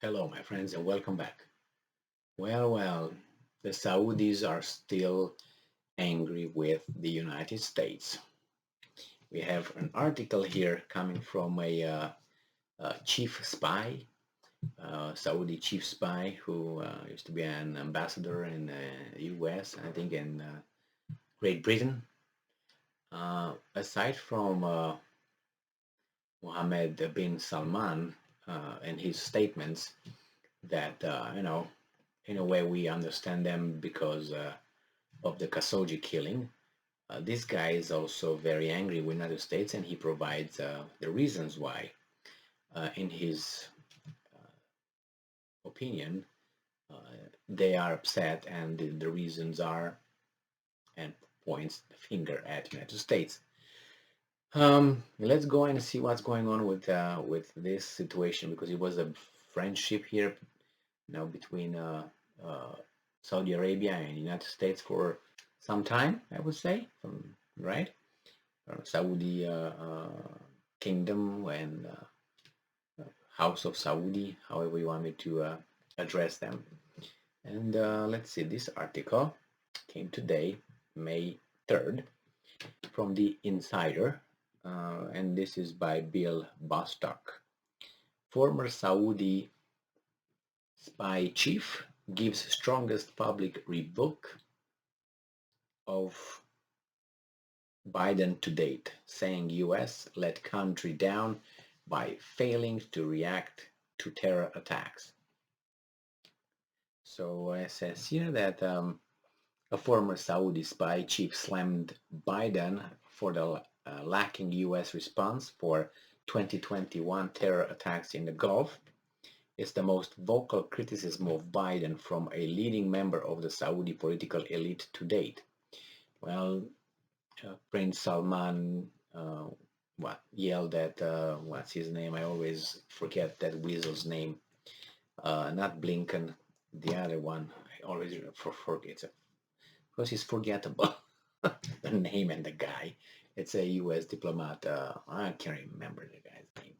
Hello, my friends, and welcome back. Well, the Saudis are still angry with the United States. We have an article here coming from a chief spy, Saudi chief spy who used to be an ambassador in the US, I think in Great Britain. Aside from Mohammed bin Salman and his statements that, in a way we understand them because of the Khashoggi killing. This guy is also very angry with the United States, and he provides the reasons why. In his opinion, uh, they are upset, and the reasons are, and points the finger at the United States. Let's go and see what's going on with this situation, because it was a friendship here, between uh, Saudi Arabia and United States for some time, I would say, right? Saudi kingdom and House of Saudi, however you want me to address them. And let's see, this article came today, May 3rd, from the Insider, and this is by Bill Bostock. Former Saudi spy chief gives strongest public rebuke of Biden to date, saying US let country down by failing to react to terror attacks. So it says here that a former Saudi spy chief slammed Biden for the lacking US response for 2021 terror attacks in the Gulf. It's the most vocal criticism of Biden from a leading member of the Saudi political elite to date. Well, Prince Salman yelled at what's his name? I always forget that weasel's name. Not Blinken, the other one. I always forget because he's forgettable. The name and the guy. It's a U.S. diplomat. I can't remember the guy's name.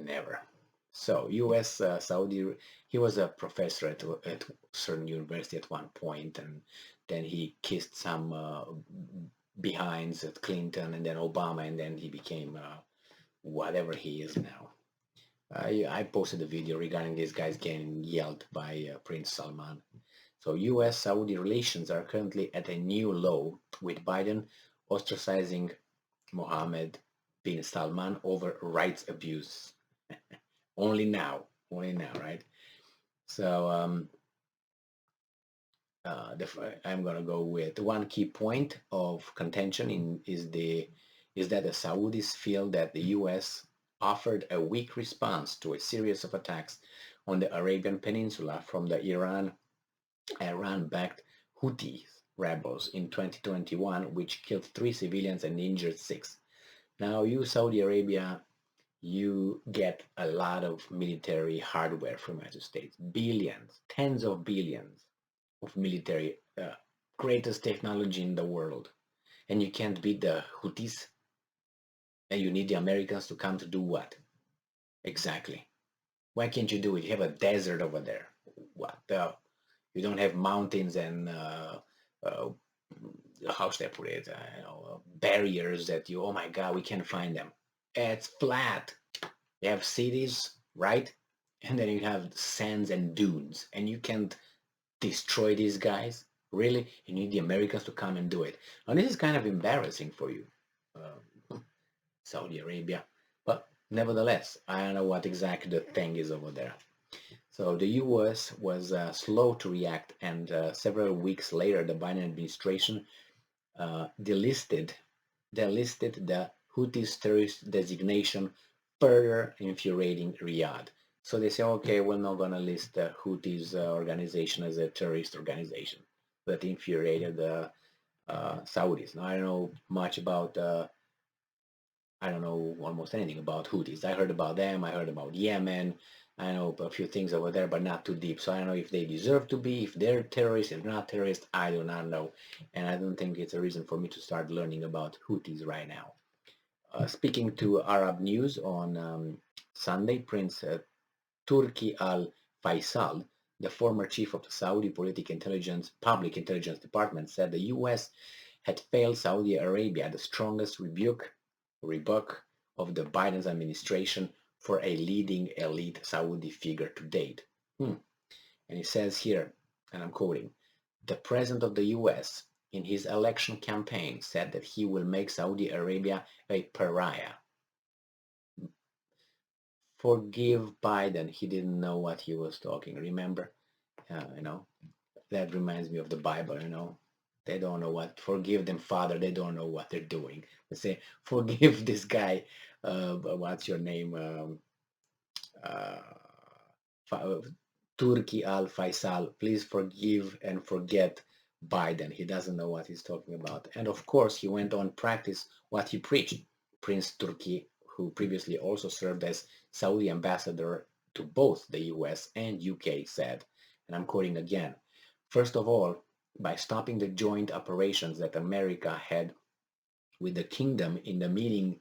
Never. So U.S. Saudi. He was a professor at certain university at one point, and then he kissed some behinds at Clinton and then Obama, and then he became whatever he is now. I posted a video regarding these guys getting yelled by Prince Salman. So U.S.-Saudi relations are currently at a new low, with Biden ostracizing Mohammed bin Salman over rights abuse. Only now, right? So I'm gonna go with one key point of contention is that the Saudis feel that the U.S. offered a weak response to a series of attacks on the Arabian Peninsula from the Iran-backed Houthi rebels in 2021, which killed 3 civilians and injured 6. Now, you Saudi Arabia, you get a lot of military hardware from the United States, billions, tens of billions of military, greatest technology in the world, and you can't beat the Houthis, and you need the Americans to come to do what? Exactly. Why can't you do it? You have a desert over there. What the? You don't have mountains and uh, how should I put it? Barriers that you. Oh my God, we can't find them. It's flat. You have cities, right? And then you have sands and dunes, and you can't destroy these guys. Really, you need the Americans to come and do it. And this is kind of embarrassing for you, Saudi Arabia. But nevertheless, I don't know what exactly the thing is over there. So the U.S. was slow to react, and several weeks later, the Biden administration delisted the Houthis terrorist designation, further infuriating Riyadh. So they say, okay, we're not going to list the Houthis organization as a terrorist organization. That infuriated the Saudis. Now, I don't know much about, I don't know almost anything about Houthis. I heard about them, I heard about Yemen, I know a few things over there, but not too deep. So I don't know if they deserve to be, if they're terrorists, if not terrorists, I do not know. And I don't think it's a reason for me to start learning about Houthis right now. Speaking to Arab News on Sunday, Prince Turki al-Faisal, the former chief of the Saudi Public Intelligence Department, said the U.S. had failed Saudi Arabia, the strongest rebuke of the Biden's administration for a leading elite Saudi figure to date. And he says here, and I'm quoting, the president of the U.S. in his election campaign said that he will make Saudi Arabia a pariah. Forgive Biden, he didn't know what he was talking. Remember, that reminds me of the Bible. They don't know what. Forgive them, Father. They don't know what they're doing. They say, forgive this guy. What's your name? Uh, Turki Al Faisal. Please forgive and forget Biden. He doesn't know what he's talking about. And of course, he went on practice what he preached. Prince Turki, who previously also served as Saudi ambassador to both the US and UK, said, and I'm quoting again, first of all, by stopping the joint operations that America had with the kingdom in meeting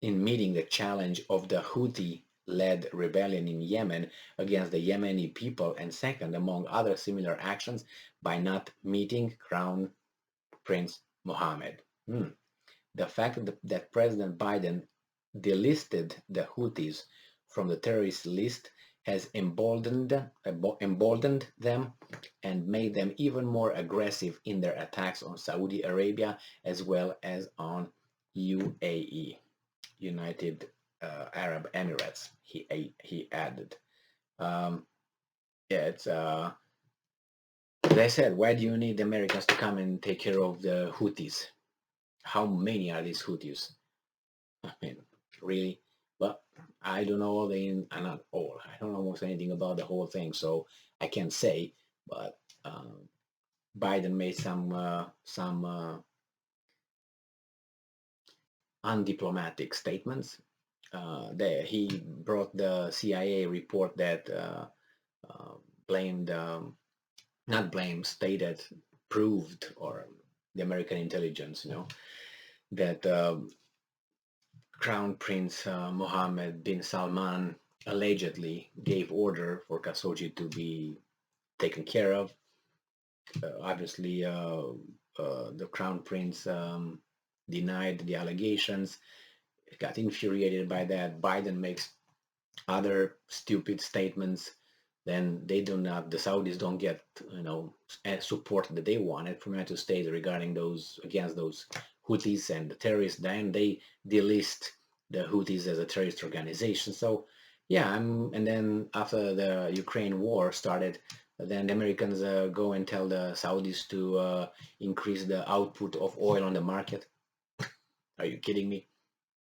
the challenge of the Houthi-led rebellion in Yemen against the Yemeni people, and second, among other similar actions, by not meeting Crown Prince Mohammed. The fact that President Biden delisted the Houthis from the terrorist list has emboldened them and made them even more aggressive in their attacks on Saudi Arabia as well as on UAE, United Arab Emirates, he added. It's they said, why do you need the Americans to come and take care of the Houthis? How many are these Houthis? I mean, really? But I don't know not all. I don't know almost anything about the whole thing, so I can't say. But Biden made some undiplomatic statements. He brought the CIA report that proved, or the American intelligence, that Crown Prince Mohammed bin Salman allegedly gave order for Khashoggi to be taken care of. Obviously, the Crown Prince denied the allegations, got infuriated by that. Biden makes other stupid statements. Then the Saudis don't get, support that they wanted from United States regarding against those Houthis and the terrorists. Then they delist the Houthis as a terrorist organization. So, yeah, and then after the Ukraine war started, then the Americans go and tell the Saudis to increase the output of oil on the market. Are you kidding me?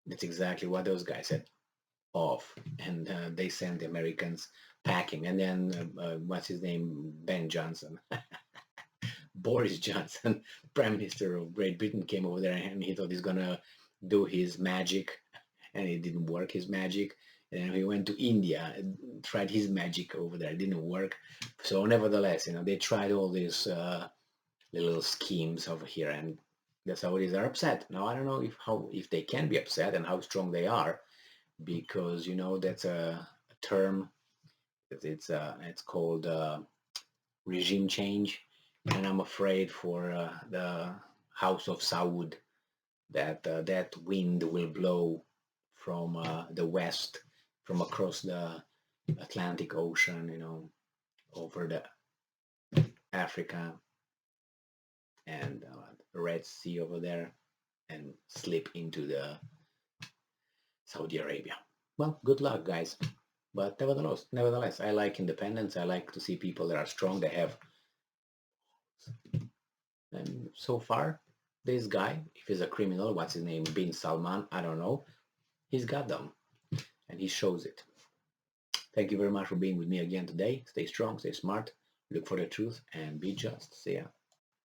That's exactly what those guys said. Off, and they sent the Americans packing. And then what's his name? Ben Johnson. Boris Johnson, Prime Minister of Great Britain, came over there and he thought he's gonna do his magic, and it didn't work, his magic. And he went to India and tried his magic over there. It didn't work. So nevertheless, they tried all these little schemes over here, and the Saudis are upset. Now I don't know if they can be upset and how strong they are, because that's a term. It's called regime change, and I'm afraid for the House of Saud that that wind will blow from the west, from across the Atlantic Ocean, over the Africa and the Red Sea over there, and slip into the Saudi Arabia. Well, good luck, guys. But nevertheless, I like independence. I like to see people that are strong. They have, and so far, this guy, if he's a criminal, what's his name? Bin Salman, I don't know. He's got them, and he shows it. Thank you very much for being with me again today. Stay strong, stay smart, look for the truth, and be just. See ya.